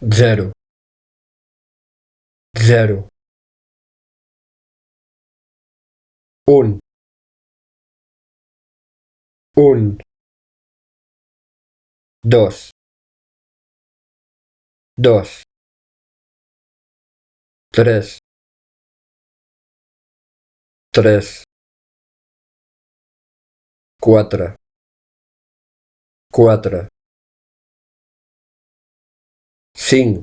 zero, zero, un, un, dos, dos, tres, tres, quatre, quatre, cinc,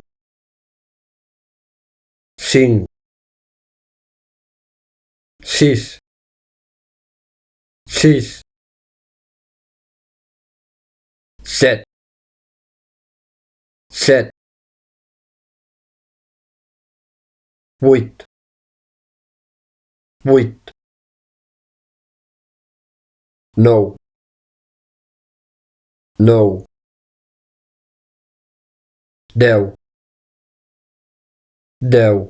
cinc, sis, sis, set, set, vuit, vuit, nou, nou, deu, deu,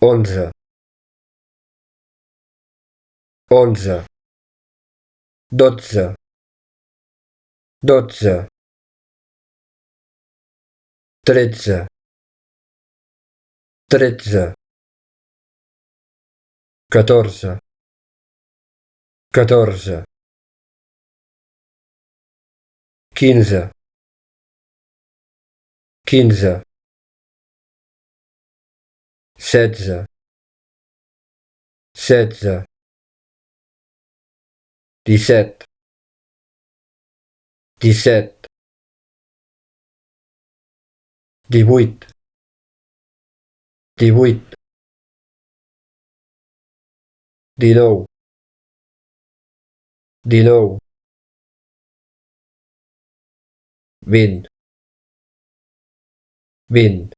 onze, onze, dotze, dotze, tretze, tretze, catorze, catorze, quinze, quinze, setze, setze, disset, disset, divuit, divuit, dinou, dinou, vint, vint,